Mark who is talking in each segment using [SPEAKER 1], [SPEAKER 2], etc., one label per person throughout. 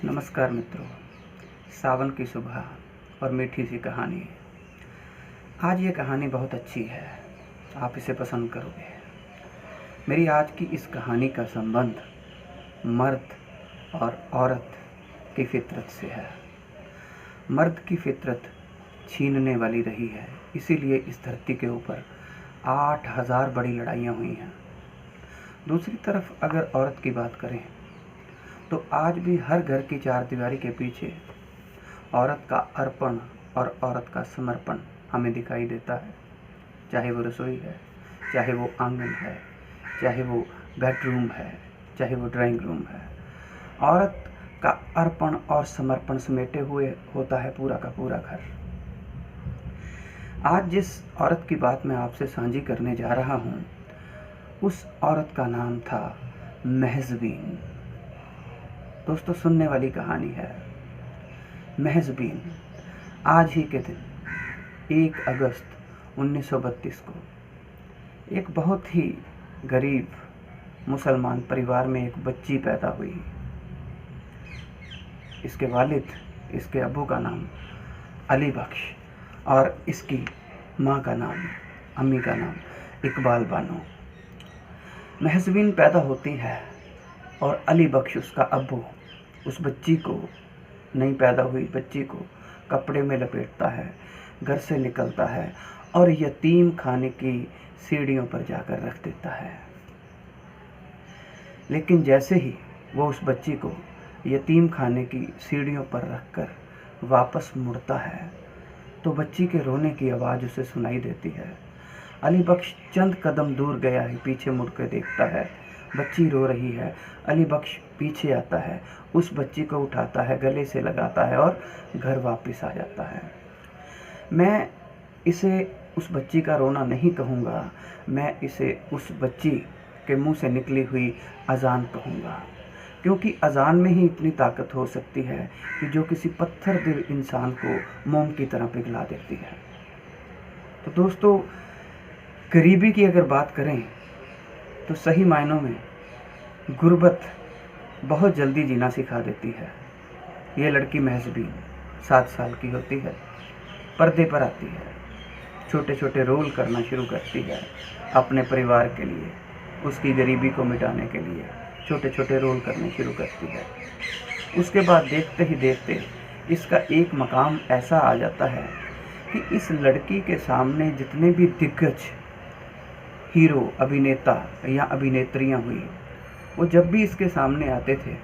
[SPEAKER 1] नमस्कार मित्रों, सावन की सुबह और मीठी सी कहानी। आज ये कहानी बहुत अच्छी है, आप इसे पसंद करोगे। मेरी आज की इस कहानी का संबंध मर्द और औरत की फितरत से है। मर्द की फितरत छीनने वाली रही है, इसीलिए इस धरती के ऊपर 8000 बड़ी लड़ाइयाँ हुई हैं। दूसरी तरफ अगर औरत की बात करें तो आज भी हर घर की चारदीवारी के पीछे औरत का अर्पण और औरत का समर्पण हमें दिखाई देता है। चाहे वो रसोई है, चाहे वो आंगन है, चाहे वो बेडरूम है, चाहे वो ड्राइंग रूम है, औरत का अर्पण और समर्पण समेटे हुए होता है पूरा का पूरा घर। आज जिस औरत की बात मैं आपसे साझी करने जा रहा हूँ, उस औरत का नाम था महज़बीन। दोस्तों, सुनने वाली कहानी है। महज़बीन आज ही के दिन 1 अगस्त 1932 को एक बहुत ही गरीब मुसलमान परिवार में एक बच्ची पैदा हुई। इसके वालिद, इसके अब्बू का नाम अली बख्श और इसकी माँ का नाम, अम्मी का नाम इकबाल बानो। महज़बीन पैदा होती है और अली बख्श उसका अब्बू उस बच्ची को, नई पैदा हुई बच्ची को कपड़े में लपेटता है, घर से निकलता है और यतीम खाने की सीढ़ियों पर जाकर रख देता है। लेकिन जैसे ही वो उस बच्ची को यतीम खाने की सीढ़ियों पर रखकर वापस मुड़ता है तो बच्ची के रोने की आवाज़ उसे सुनाई देती है। अली बख्श चंद कदम दूर गया है, पीछे मुड़ कर देखता है, बच्ची रो रही है। अली बख्श पीछे आता है, उस बच्ची को उठाता है, गले से लगाता है और घर वापस आ जाता है। मैं इसे उस बच्ची का रोना नहीं कहूँगा, मैं इसे उस बच्ची के मुंह से निकली हुई अजान कहूँगा, क्योंकि अजान में ही इतनी ताकत हो सकती है कि जो किसी पत्थर दिल इंसान को मोम की तरह पिघला देती है। तो दोस्तों, गरीबी की अगर बात करें तो सही मायनों में गुर्बत बहुत जल्दी जीना सिखा देती है। ये लड़की महज़बीन 7 साल की होती है, पर्दे पर आती है, छोटे छोटे रोल करना शुरू करती है अपने परिवार के लिए, उसकी गरीबी को मिटाने के लिए छोटे छोटे रोल करने शुरू करती है। उसके बाद देखते ही देखते इसका एक मकाम ऐसा आ जाता है कि इस लड़की के सामने जितने भी दिग्गज हीरो, अभिनेता या अभिनेत्रियां हुई, वो जब भी इसके सामने आते थे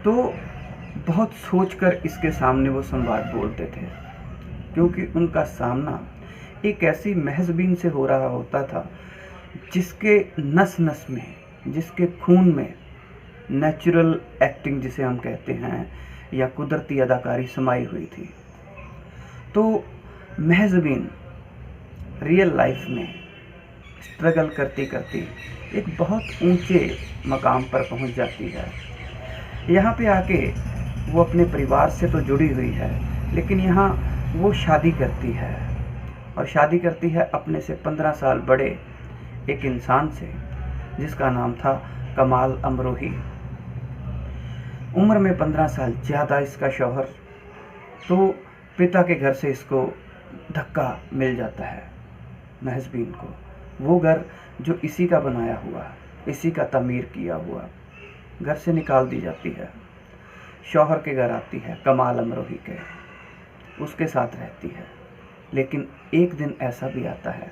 [SPEAKER 1] तो बहुत सोचकर इसके सामने वो संवाद बोलते थे, क्योंकि उनका सामना एक ऐसी महज़बीन से हो रहा होता था जिसके नस नस में, जिसके खून में नेचुरल एक्टिंग जिसे हम कहते हैं या कुदरती अदाकारी समाई हुई थी। तो महज़बीन रियल लाइफ में स्ट्रगल करती करती एक बहुत ऊंचे मकाम पर पहुंच जाती है। यहाँ पे आके वो अपने परिवार से तो जुड़ी हुई है, लेकिन यहाँ वो शादी करती है, और शादी करती है अपने से 15 साल बड़े एक इंसान से जिसका नाम था कमाल अमरोही। उम्र में 15 साल ज़्यादा इसका शौहर। तो पिता के घर से इसको धक्का मिल जाता है महज़बीन को। वो घर जो इसी का बनाया हुआ, इसी का तमीर किया हुआ, घर से निकाल दी जाती है। शौहर के घर आती है, कमाल अमरोही के, उसके साथ रहती है। लेकिन एक दिन ऐसा भी आता है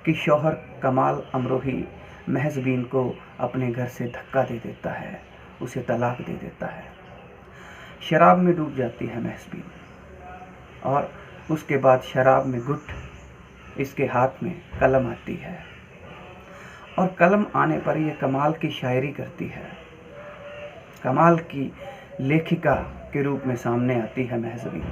[SPEAKER 1] कि शौहर कमाल अमरोही महज़बीन को अपने घर से धक्का दे देता है, उसे तलाक दे देता है। शराब में डूब जाती है महज़बीन, और उसके बाद शराब में गुट इसके हाथ में कलम आती है, और कलम आने पर ये कमाल की शायरी करती है, कमाल की लेखिका के रूप में सामने आती है महज़बीन।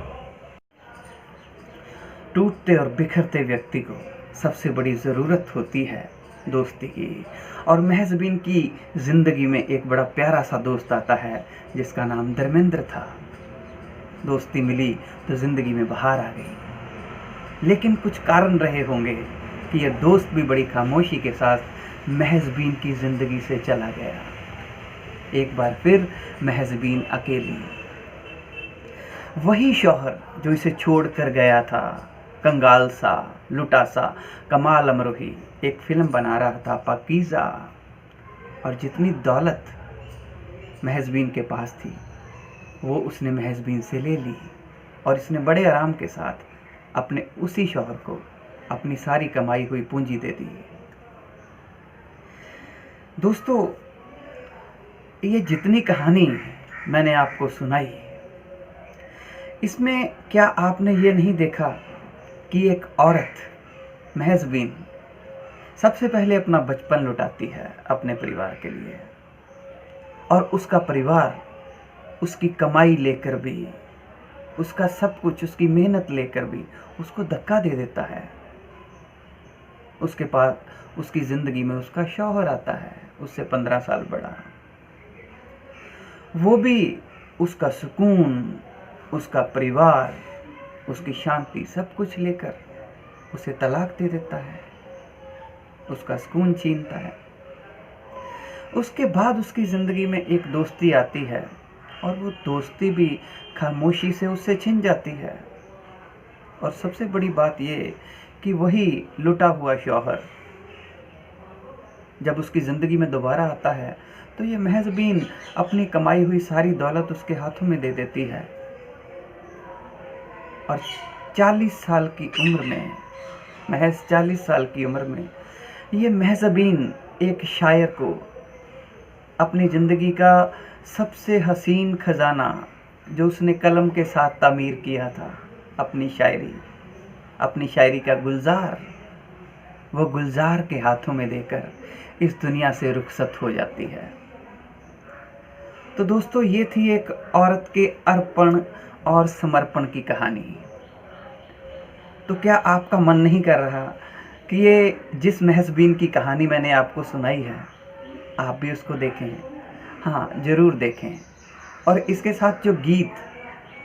[SPEAKER 1] टूटते और बिखरते व्यक्ति को सबसे बड़ी ज़रूरत होती है दोस्ती की, और महज़बीन की ज़िंदगी में एक बड़ा प्यारा सा दोस्त आता है जिसका नाम धर्मेंद्र था। दोस्ती मिली तो ज़िंदगी में बहार आ गई, लेकिन कुछ कारण रहे होंगे कि यह दोस्त भी बड़ी खामोशी के साथ महज़बीन की ज़िंदगी से चला गया। एक बार फिर महज़बीन अकेली। वही शौहर जो इसे छोड़ कर गया था, कंगाल सा, लुटा सा, कमाल अमरोही एक फिल्म बना रहा था पाकीज़ा। और जितनी दौलत महज़बीन के पास थी वो उसने महज़बीन से ले ली और इसने बड़े आराम के साथ अपने उसी शौहर को अपनी सारी कमाई हुई पूंजी दे दी। दोस्तों, ये जितनी कहानी मैंने आपको सुनाई, इसमें क्या आपने ये नहीं देखा कि एक औरत महज़बीन सबसे पहले अपना बचपन लुटाती है अपने परिवार के लिए, और उसका परिवार उसकी कमाई लेकर भी, उसका सब कुछ, उसकी मेहनत लेकर भी उसको धक्का दे देता है। उसके पास उसकी ज़िंदगी में उसका शौहर आता है, उससे 15 साल बड़ा। वो भी उसका सुकून, उसका परिवार, उसकी शांति सब कुछ लेकर उसे तलाक दे देता है, उसका सुकून छीनता है। उसके बाद उसकी ज़िंदगी में एक दोस्ती आती है और वो दोस्ती भी खामोशी से उससे छिन जाती है। और सबसे बड़ी बात ये कि वही लुटा हुआ शौहर जब उसकी ज़िंदगी में दोबारा आता है तो ये महज़बीन अपनी कमाई हुई सारी दौलत उसके हाथों में दे देती है। और 40 साल की उम्र में, महज 40 साल की उम्र में ये महज़बीन एक शायर को अपनी ज़िंदगी का सबसे हसीन खजाना जो उसने कलम के साथ तामीर किया था, अपनी शायरी का गुलजार, वो गुलजार के हाथों में देकर इस दुनिया से रुखसत हो जाती है। तो दोस्तों, ये थी एक औरत के अर्पण और समर्पण की कहानी। तो क्या आपका मन नहीं कर रहा कि ये जिस महज़बीन की कहानी मैंने आपको सुनाई है आप भी उसको देखें? हाँ, ज़रूर देखें। और इसके साथ जो गीत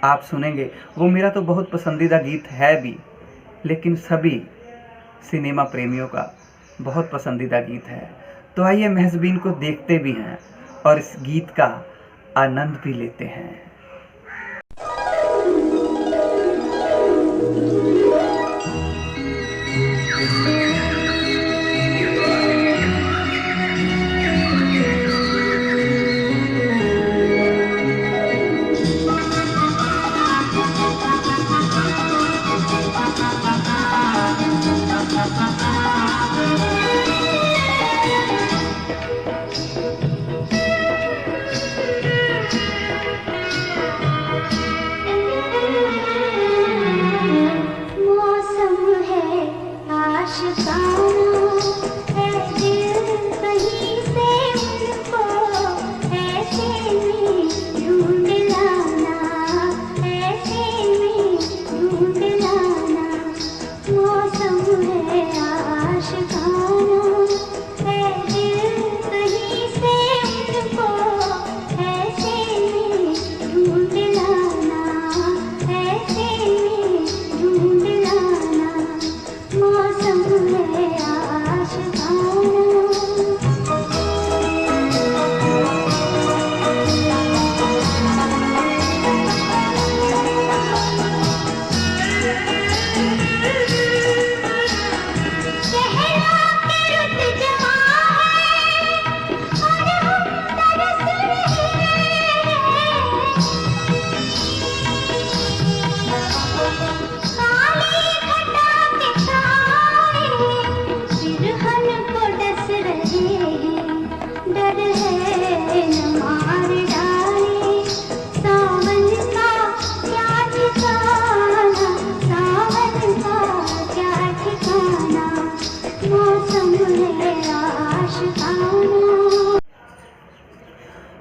[SPEAKER 1] आप सुनेंगे वो मेरा तो बहुत पसंदीदा गीत है भी, लेकिन सभी सिनेमा प्रेमियों का बहुत पसंदीदा गीत है। तो आइए महज़बीन को देखते भी हैं और इस गीत का आनंद भी लेते हैं।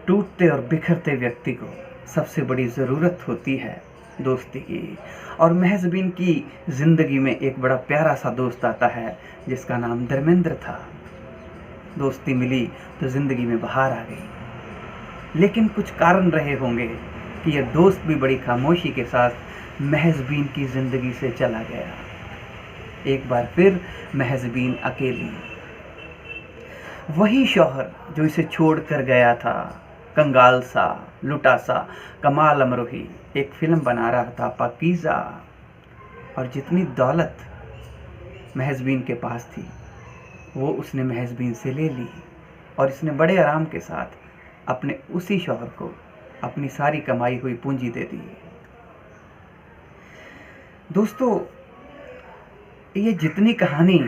[SPEAKER 1] टूटते और बिखरते व्यक्ति को सबसे बड़ी ज़रूरत होती है दोस्ती की। और महज़बीन की ज़िंदगी में एक बड़ा प्यारा सा दोस्त आता है जिसका नाम धर्मेंद्र था। दोस्ती मिली तो ज़िंदगी में बहार आ गई, लेकिन कुछ कारण रहे होंगे कि यह दोस्त भी बड़ी खामोशी के साथ महज़बीन की ज़िंदगी से चला गया। एक बार फिर महज़बीन अकेली। वही शौहर जो इसे छोड़ कर गया था, कंगाल सा, लुटा सा, कमाल अमरोही एक फिल्म बना रहा था पाकीज़ा, और जितनी दौलत महज़बीन के पास थी वो उसने महज़बीन से ले ली, और इसने बड़े आराम के साथ अपने उसी शौहर को अपनी सारी कमाई हुई पूंजी दे दी। दोस्तों, ये जितनी कहानी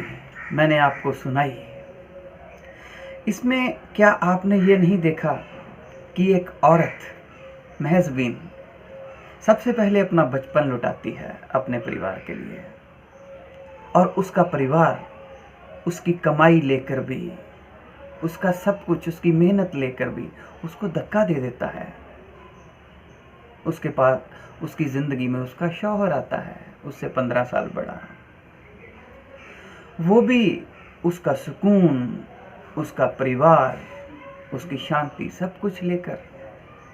[SPEAKER 1] मैंने आपको सुनाई, इसमें क्या आपने ये नहीं देखा कि एक औरत महज़बीन सबसे पहले अपना बचपन लुटाती है अपने परिवार के लिए, और उसका परिवार उसकी कमाई लेकर भी, उसका सब कुछ, उसकी मेहनत लेकर भी उसको धक्का दे देता है। उसके बाद उसकी ज़िंदगी में उसका शौहर आता है, उससे 15 साल बड़ा, वो भी उसका सुकून, उसका परिवार, उसकी शांति सब कुछ लेकर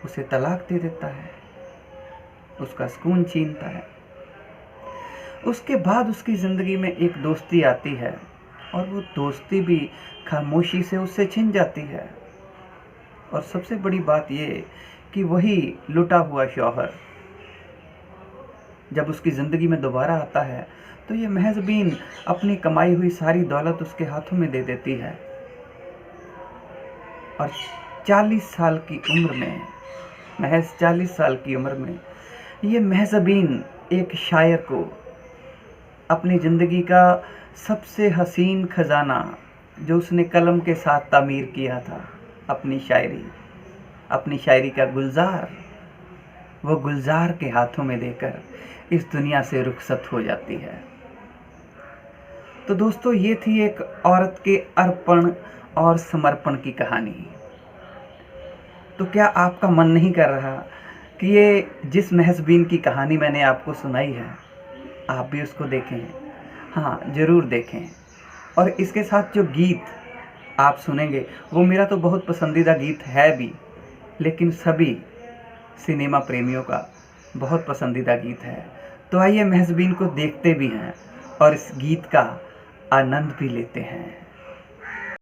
[SPEAKER 1] उसे तलाक दे देता है, उसका सुकून छीनता है। उसके बाद उसकी ज़िंदगी में एक दोस्ती आती है, और वो दोस्ती भी खामोशी से उससे छिन जाती है। और सबसे बड़ी बात ये कि वही लुटा हुआ शौहर जब उसकी ज़िंदगी में दोबारा आता है तो ये महज़बीन अपनी कमाई हुई सारी दौलत उसके हाथों में दे देती है, और 40 साल की उम्र में, महज 40 साल की उम्र में ये महज़बीन एक शायर को अपनी ज़िंदगी का सबसे हसीन खजाना, जो उसने कलम के साथ तामीर किया था, अपनी शायरी का गुलजार, वो गुलजार के हाथों में देकर इस दुनिया से रुखसत हो जाती है। तो दोस्तों, ये थी एक औरत के अर्पण और समर्पण की कहानी। तो क्या आपका मन नहीं कर रहा कि ये जिस महज़बीन की कहानी मैंने आपको सुनाई है, आप भी उसको देखें? हाँ, ज़रूर देखें। और इसके साथ जो गीत आप सुनेंगे वो मेरा तो बहुत पसंदीदा गीत है भी, लेकिन सभी सिनेमा प्रेमियों का बहुत पसंदीदा गीत है। तो आइए महज़बीन को देखते भी हैं और इस गीत का आनंद भी लेते हैं।